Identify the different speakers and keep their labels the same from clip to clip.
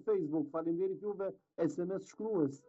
Speaker 1: Facebook. Faleminderit juve SMS shkrues.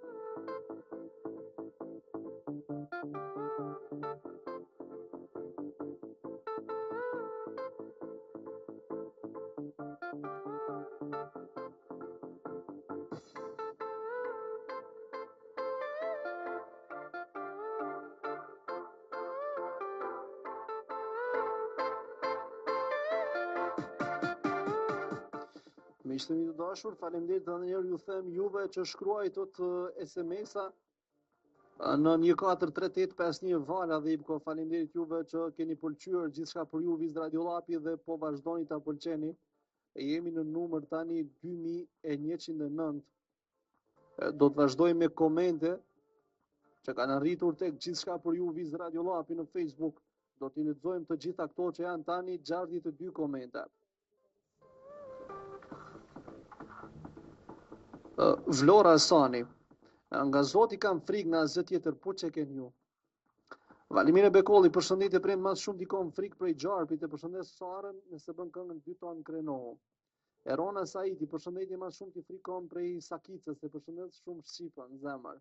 Speaker 1: Me ishte mi të dashur, faleminderit edhe një herë ju them juve që shkruaj tot SMS-a në 143851 Vala dhe Ipko. Faleminderit juve që keni pëlqyer gjithçka për ju Viz Radiolapi dhe po vazhdoni ta pëlqeni. Jemi në numër tani 2109. Do të vazhdojmë me komente që kanë arritur tek gjithçka për ju Viz Radiolapi në Facebook. Do t'i lexojmë të gjitha këto që janë tani 62 komente. Vlora Sani, nga Zoti kam frikë nga asgjë tjetër, po që ken ju. Valimire Bekolli, përshëndetje prem mas shumë dikon frikë prej Gjarpit, e përshëndes Sarën nëse bën këngën 2 ton krenohu. Erona Saidi, përshëndetje mas shumë ti frikon prej Sakicës, e përshëndes shumë Shqipën, zemër.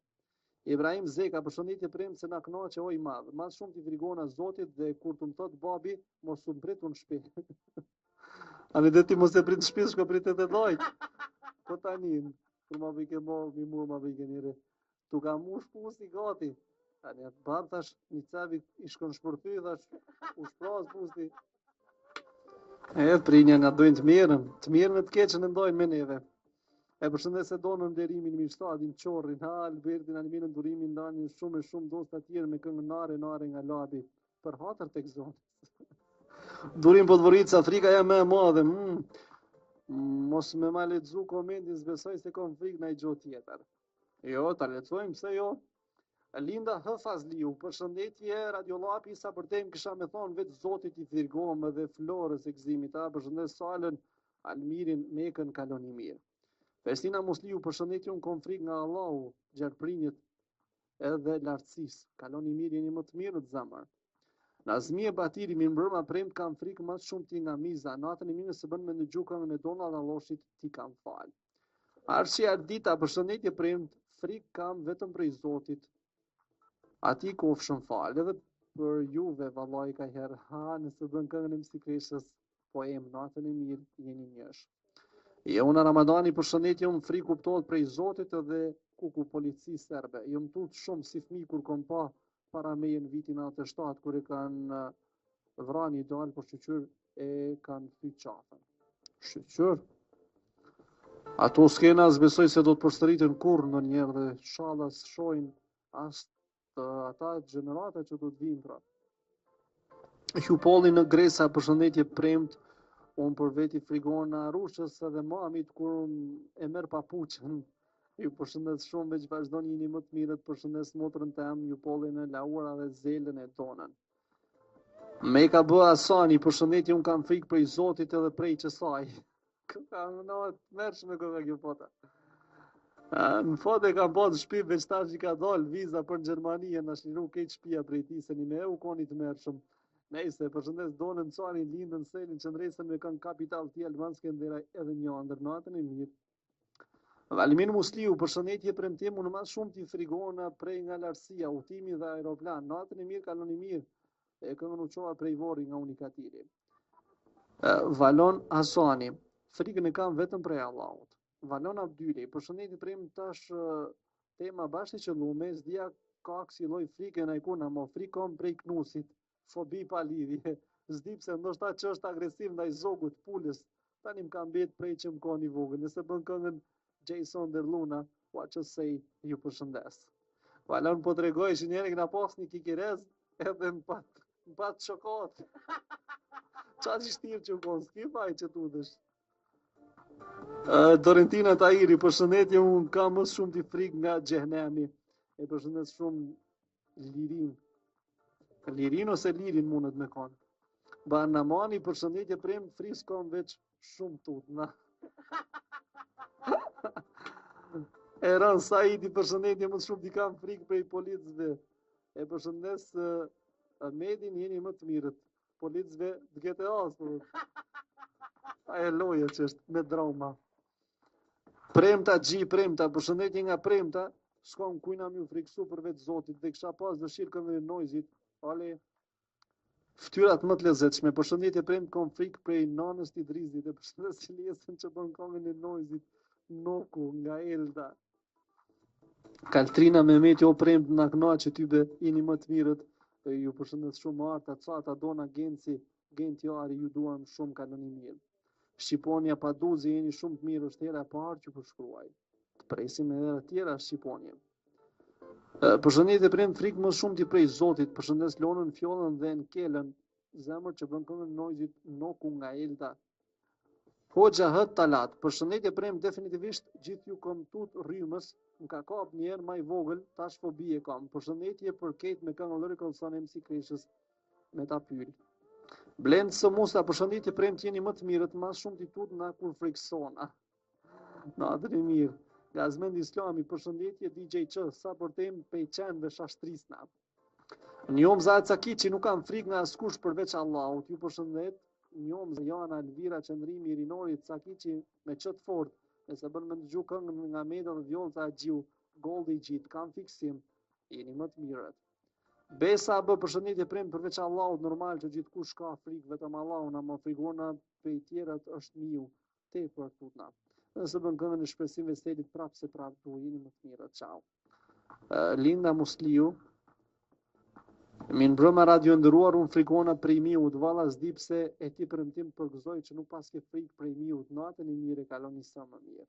Speaker 1: Ibrahim Zeka, përshëndetje prem se na kënaqe oj madh, mas shumë ti frigona Zotit dhe kur të më thot babi, mos u mbret unë shtëpi. Ani dhe ti mos e prit në shtëpi, shko pritet e dojt. Po tani. Kur ma vike mi mua ma vike njëre. Tu ka mu shpusi gati. Tani atë barë thash, një cevi i shkon shpërthy, thash, u shpras pusi. Prinja nga dojnë të mirën e të keqen e ndojnë me neve. E përshëndes e donën derimin Mirstadin, Qorrin, Albertin, Alminën Durimin, Danin, shumë dosta tjerë me këngë nare nga labi. Për hatër tek zonë. Durim Podvorica, Afrika ja me madhe. Mos me ma lexu komentin, s'besoj se kom frikë ndaj gjë tjetër. Jo, ta lexojmë, pse jo? Linda H. Fazliu, përshëndetje Radiolapi, sa për tem kisha me thonë vetë Zotit i thirgom dhe Florës e gëzimit, përshëndes Salën, Almirin, Mekën, kaloni mirë. Festina Musliu, përshëndetje unë kom frikë nga Allahu, gjerprinjët edhe lartësisë, kaloni mirë, jeni më të mirë të zamër. Nazmie Batiri, mi mbrëma premt kam frikë mas shumë ti nga miza, natën e mirë se bën me në gjukën e Donald Alloshit ti kam falë. Arshi Ardita, përshëndetje premt, frikë kam vetëm prej Zotit, ati kofshën falë, edhe për juve vallaj ka herë, nëse bën këngën e Msikreshës, po natën e mirë, jeni njësh. Una Ramadani, përshëndetje unë frikë kuptohet prej Zotit edhe kuku polici serbe, jëm tut shumë si fmi kur kom pa para meje në vitin 97, kur e kanë vrani dalë për shqyqyr e kanë thy qafën. Shqyqyr? Ato skena zbesoj se do të përsëritën kur në njerë dhe shalas shojnë astë ata gjenerate që do të vinë pra. Hjupolli në Gresa, përshëndetje premt, unë për veti frigona rushës edhe mamit kur e merë papuqën. Ju përshëndes shumë, veç vazhdoni jeni më të mirët, përshëndes motrën tem, ju pollin e Laura dhe Zelën e Donën. Me ka bë Asani, përshëndetje unë kam frikë prej Zotit edhe prej qësaj. Kam nëhet mërshme këka kjo pota. Në fot e kam bërë shtëpi, veç tash i ka dalë viza për Gjermani, në shliru kejtë shtëpia prej ti, se një me u konit mërshme. Nejse, përshëndes Donën, Carin, Lindën, Selin, qëndresën me kanë kapital tjelë, Mansken dhe edhe një andër natën e mirë. Valimin Musliu, përshëndetje premtim, unë mas shumë t'i frigona prej nga lartësia, utimi dhe aeroplan, natën e mirë, kaloni mirë, e këngën u qoa prej vori nga unikatiri. Valon Asani, frikën e kam vetëm prej Allahut. Valon Abdyli, përshëndetje prem tash tema bashkë që lume, s'dia ka kësi loj frikën e kuna, mo frikon prej knusit, fobi pa lidhje, s'di pse ndoshta që është agresiv ndaj zogut pulës, tani më kam bet prej që më ka një vogën, nëse bën këngën Jason Derluna, what you say, ju përshëndes. Valon po të regoj që njerë këna pas një kikirez, edhe më pat shokat. Qa që shtirë që u konë, s'ki faj që tu dësh. Dorentina Tahiri, përshëndetje, unë kam më shumë t'i frik nga Gjehnemi. E përshëndes shumë Lirin. Lirin ose Lirin mundet me konë. Barnamani, përshëndetje, prem fris kom veç shumë tut. Na. Eran Saidi, përshëndetje, më shumë t'i kam frikë prej policëve. E përshëndes Medin, jeni më të mirët. Policëve t'gete asë. A e loje që është me drama. Premta, gji, premta, përshëndetje nga premta, s'kam kujna më friksu për vetë Zotit dhe kisha pas dëshirë këndë Noizit, ale ftyrat më të lezetshme, përshëndetje premtë kom frikë prej nanës të Idrizit dhe përshëndetje Lesën që bën këngën e Noizit, Noku nga Elda. Kaltrina Mehmeti o premtë na kënaqë ty be jeni më të mirët, ju përshëndet shumë Arta, Cata, Dona Genci, Genti Ari, ju duam shumë kaloni mirë. Shqiponia Paduzi jeni shumë të mirë, është hera e parë që përshkruaj. Të presim edhe të tjera Shqiponia. Përshëndetje premtë frikë më shumë ti prej Zotit, përshëndes Lonën, Fjollën dhe Nkelën, zemër që bën këngën Noizit, Noku nga Elda. Hoxha Hët Talat, përshëndetje premtë definitivisht gjithë ju kom tut rrymës, më ka kap një herë më i vogël, tash fobi e kam. Përshëndetje për Kate me këngën Lyrical Son MC Kreshës me ta pyl. Blend Somusa, përshëndetje premtë jeni më të mirët, mas shumë ti tut na kur friksona. Natën e mirë. Gazmend Islami, përshëndetje DJ Q, sa për tem pe qenve shashtrisna. Njom Zahet Cakici, nuk kam frikë nga askush përveç Allahut. Ju përshëndet. Njom Jana Elvira Qëndrimi Irinorit Cakici me qëtë fort, nëse bën me ndëgju këngën nga Meda dhe Vjollca Gjiu, Goldi Gjit, kam fiksim, jeni më të mirët. Besa bë përshëndetje premtë përveç Allahut, normal që gjithkush ka frikë, vetëm Allahu na më frikona prej tjerët është miu, tepër tutna. Nëse bën këngën e shpresimeve stelit prapë se prapë du, jeni më të mirët, ciao. Linda Musliu, Min brëma radio ndëruar unë frikona prej miut, valla s'di pse e ti premtim përgëzoj që nuk pas ke frikë prej miut, natën e mire kaloni sa më mirë.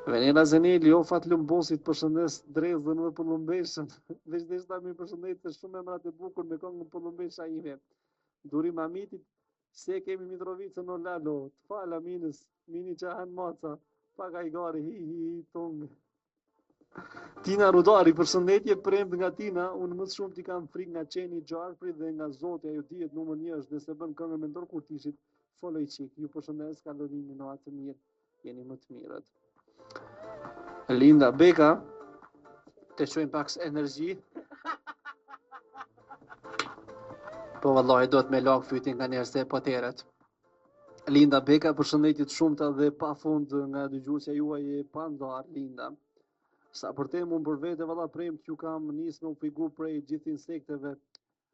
Speaker 1: Venera Zeneli, o Fatlum Bosit përshëndes Drezdën dhe Pëllumbeshën, veç dhe shta mi përshëndet të shumë emrat e bukur me këngën Pëllumbesha ime. Durim Amitit, se kemi Mitrovicën o Lalo, të fala minës, mini qahen maca, paka i gari, hi, tongë. Tina Rudari, përshëndetje premtë nga Tina, unë më shumë ti kam frikë nga qeni Gjarpri dhe nga Zoti, ajo dihet numër 1 është, nëse bën këngën me ndor kurtishit, foloj qik, ju përshëndes, kaloni një natë të mirë, jeni më të mirët. Linda Beka, të qojmë pak energji. Po vallahi do të me lak fytin nga njerëz se po teret. Linda Beka, përshëndetje të shumta dhe pa fund nga dëgjuesja juaj e pandar Linda. Sa për te mund për vete valla premtë ju kam nisë me u figu prej gjithë insekteve,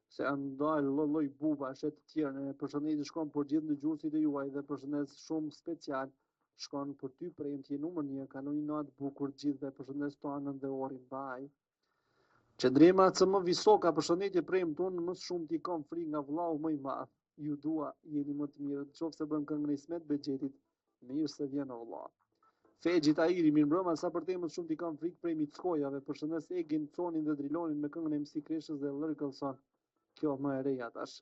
Speaker 1: se janë dalë lloj buba, shet të tjerë, në përshëndetje shkon për gjithë ndëgjuesit e juaj dhe përshëndes shumë special, shkon për ty premtë je numër 1, kaloni natë bukur gjithë dhe përshëndes Tonën dhe Orin, bye. Qëndrema CM Visoka, përshëndetje premtë, unë më shumë ti kam frikë nga vllau më i madh, ju dua, jeni më të mirë, qofse bën këngën e Ismet Bexhetit, mirë se vjen o vlla. Fegjit Airi, mirë mbrëma, sa për temët shumë t'i kam frikë prej Mickojave, përshëndes Egin, Conin dhe Drilonin me këngën e MC Kreshës dhe Lyrical Son. Kjo më e reja tash.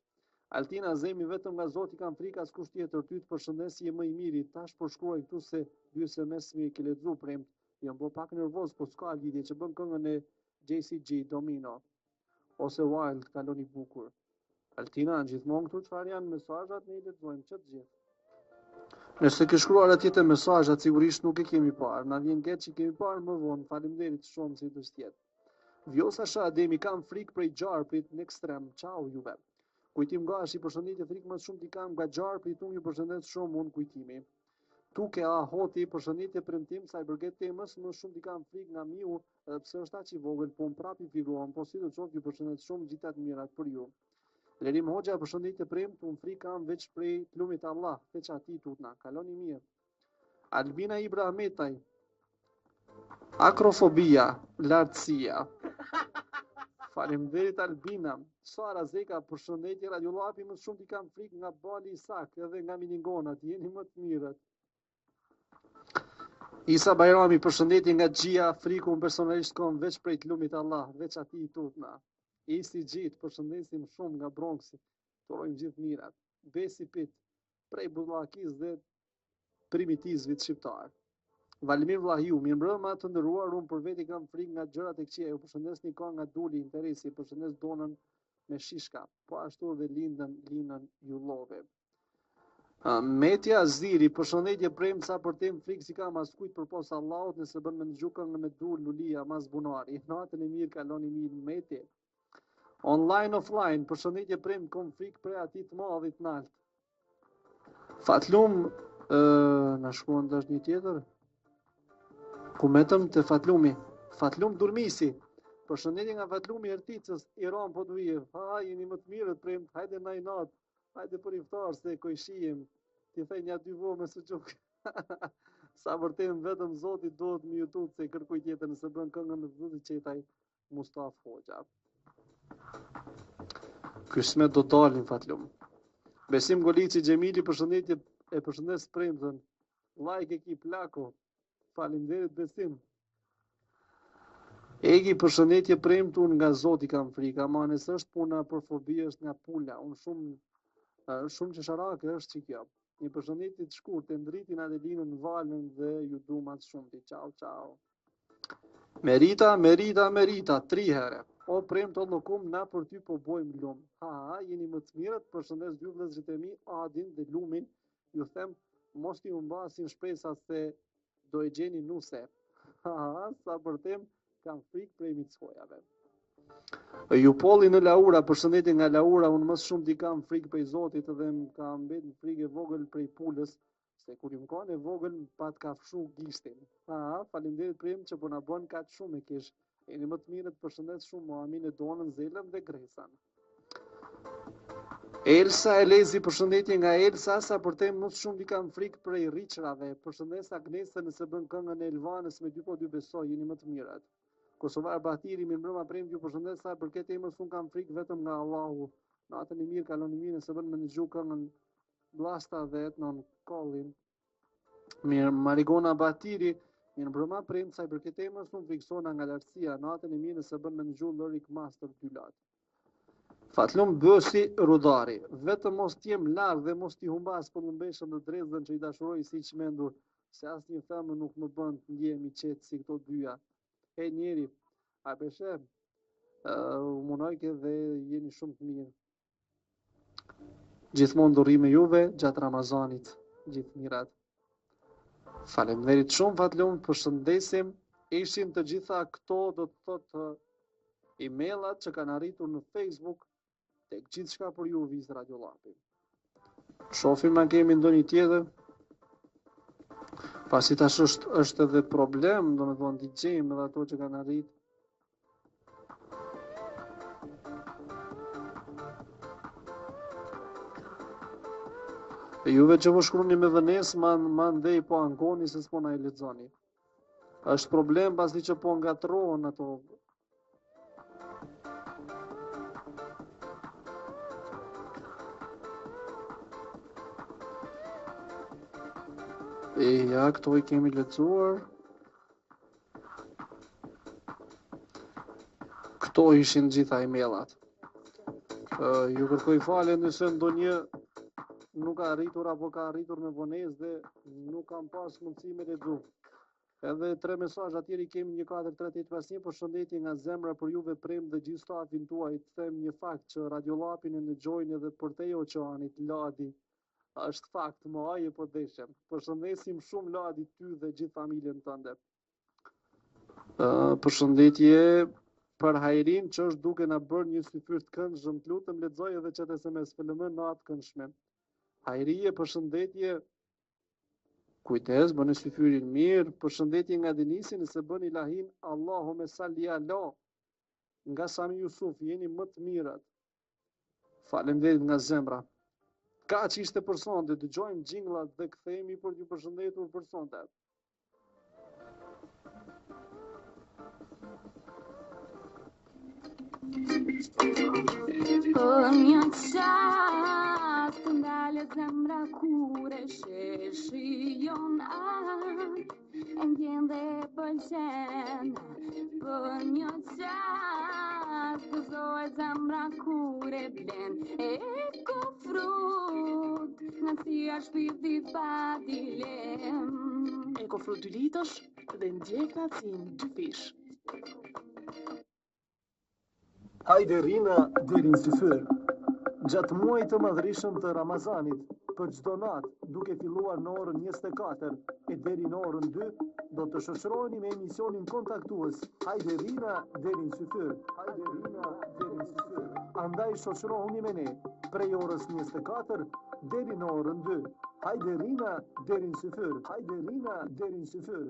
Speaker 1: Altina Zemi, vetëm nga Zoti kam frikë, askush tjetër, ty të përshëndes je më i miri, tash po shkruaj këtu se 2 semestri ke lexu premtë. Jam po pak nervoz, po s'ka lidhje që bën këngën e JCG, Domino, ose Wild, kaloni bukur. Altina, gjithmonë këtu çfarë janë mesazhat, ne i lexojmë çdo gjë. Nëse ke shkruar atje të mesazhat, sigurisht nuk e kemi parë. Na vjen keq që kemi parë më vonë. Faleminderit shumë si të shtjet. Vjosa Shademi, kam frikë prej Gjarprit në ekstrem. Ciao juve. Kujtim Gashi, përshëndetje frikë më shumë ti kam nga Gjarprit, unë ju përshëndet shumë unë kujtimi. Tuke A Hoti, përshëndetje premtim sa i përket temës, më shumë ti kam frikë nga miu, edhe pse është aq i vogël, po më prap i figuron, po si do të thotë ju përshëndet shumë gjithë të mirat për ju. Lerim Hoxha, përshëndetje premtë, unë frikë kam veç prej lumit Allah, veç ati tutna, kaloni mirë. Albina Ibrahimetaj, akrofobia, lartësia. Faleminderit Albina. Sara Zeka, përshëndetje Radiolapi, më shumë ti kam frikë nga Bali Isak edhe nga Miningonat, jeni më të mirët. Isa Bajrami, përshëndetje nga Gjia, friku unë personalisht kom veç prej lumit Allah, veç ati tutna. Isi Gjit, përshëndesim shumë nga Bronxi, të urojmë gjithë mirat. Besi Pit, prej Bullakis dhe primitizvit shqiptar. Valmir Vlahiu, mirë mbrëma të ndëruar, unë për veti kam frikë nga gjërat e këqija, ju përshëndes një ka nga Duli, interesi, përshëndes Donën me Shishka, po ashtu dhe Linën Jullove. Metja Ziri, përshëndetje premtë sa për tem frikë si kam as kujt përpos Allahut, nëse bën me ndëgju këngën me Dul Lulia mas Bunari. Natën e mirë kaloni mirë Meti. Online offline, përshëndetje premtë kom frikë prej atit madhit nalt. Fatlum Na shkuan tash një tjetër. Ku metëm të Fatlumi. Fatlum Durmisi. Përshëndetje nga Fatlumi Erticës, Iran po të vijë. Ha, jeni më të mirët, prem, hajde na i natë. Hajde për iftar se kojshijim. Ti thej një 2 vo me së gjukë. Sa vërtem vetëm Zoti duhet në YouTube se kërkuj tjetër nëse bën këngën në vëzë qetaj Mustaf Hoxha. Këshme do dalin Fatlum. Besim Golici Gjemili, përshëndetje e përshëndes premtën. Like ekip Lako. Faleminderit Besim. Egi përshëndetje premtë, unë nga Zoti kam frikë, ama nëse është puna për fobi është nga pula. Unë shumë qesharake është që kjo. Një përshëndetje të shkurtë, ndritin Adelinën, Valën dhe ju dumat shumë. Ciao, ciao. Merita, 3 herë. O premtë o lokum, na për ty po bojmë lumë. Ha, jeni më të mirët, përshëndes 2 vëllezërit e mi, Adin dhe Lumin. Ju them, mos t'i humbasin shpresat se do e gjeni nuse. Ha, sa për tem, kam frikë prej mickojave. Ju polli në Laura, përshëndetje nga Laura, unë më shumë t'i kam frikë prej Zotit dhe më kam mbet në frikë e vogël prej pulës, se kur ju më kanë e vogël pa t'ka fshu gishtin. Ha, faleminderit prem që po na bën kaq shumë e kish. Jeni më të mirët, përshëndet shumë Muhamin e Donën, Zelën dhe Gresan. Elsa Elezi, përshëndetje nga Elsa, sa për tem më shumë t'i kam frikë prej rriçrave. Përshëndes Agnesën nëse bën këngën e Elvanës me 2 besoj, jeni më të mirët. Kosovar Batiri, mirë mbrëma prem ju përshëndes sa për këtë emës unë kam frikë vetëm nga Allahu. Natën e mirë, kaloni mirë nëse bën me dëgju këngën Blasta dhe Etnon Kollin. Mirë, Marigona Batiri, mirë mbrëma prem sa për këtë emës unë friksona nga lartësia. Natën e mirë nëse bën me dëgju Lorik Master 2 lat. Fatlum Bësi Rudari, vetëm mos t'jem larg dhe mos t'i humbas pëllumbeshën dhe drezën që i dashuroj si që mendur, se asnjë themë nuk më bën të ndjehemi qetë si këto dyja. E njeri, a peshe, u munojke dhe jeni shumë të mirë. Gjithmonë do rri me juve gjatë Ramazanit, gjithë mirat. Faleminderit shumë Fatlum, përshëndesim, ishin të gjitha këto do të thotë emailat që kanë arritur në Facebook, tek gjithçka për ju Viz Radio Llapi. Shohim a kemi ndonjë tjetër. Pasi tash është edhe problem, domethënë t'i gjejmë edhe ato që kanë arritur. E juve që po shkruani me vënes, ma ndej po ankoni se s'po na i lexoni. Është problem pasi që po ngatrohen ato. E ja, këto i kemi lexuar. Këto ishin gjitha emailat. Ju kërkoj falje nëse ndonjë nuk ka arritur apo ka arritur me vonesë dhe nuk kam pas mundësi me lexu. Edhe 3 mesazhe atje kemi 143851, përshëndetje nga zemra për juve prem dhe gjithë stafin tuaj. Të them një fakt që Radio Llapin e ndëgjojnë edhe për te oqeanit, Ladi. Është fakt, më aje po deshem. Përshëndesim shumë Ladi ty dhe gjithë familjen tënde. Përshëndetje për Hajrin që është duke na bërë një syfyr të këndshëm, të lutem lexoj edhe çet SMS FLM natë këndshme. Hajrije, përshëndetje. Kujdes, bëni syfyrin mirë. Përshëndetje nga Denisi, nëse bëni lahin Allahume salli ala. Nga Sami Yusuf, jeni më të mirët. Faleminderit nga zemra. Kaq ishte për sonte, dëgjojmë xhingullat dhe kthehemi për t'ju përshëndetur për sonte.
Speaker 2: Për një qast ndale zemra kure shijon atë e ndjen dhe pëlqen. Për një qast gëzohet zemra kure blen e ko frut nga si a shpirti pa dilem.
Speaker 3: E ko frut 2 litësh dhe ndjekna si në 2 fish.
Speaker 1: Hajde rina deri në syfyr. Gjatë muajit të madhërisëm të Ramazanit, për çdo natë, duke filluar në orën 24 e deri në orën 2, do të shoqëroheni me emisionin kontaktues. Hajde rina deri në syfyr. Hajde rina deri deri në syfyr. Andaj shoqërohuni me ne prej orës 24 deri në orën 2. Hajde Rina deri në syfyr. Hajde Rina deri në syfyr.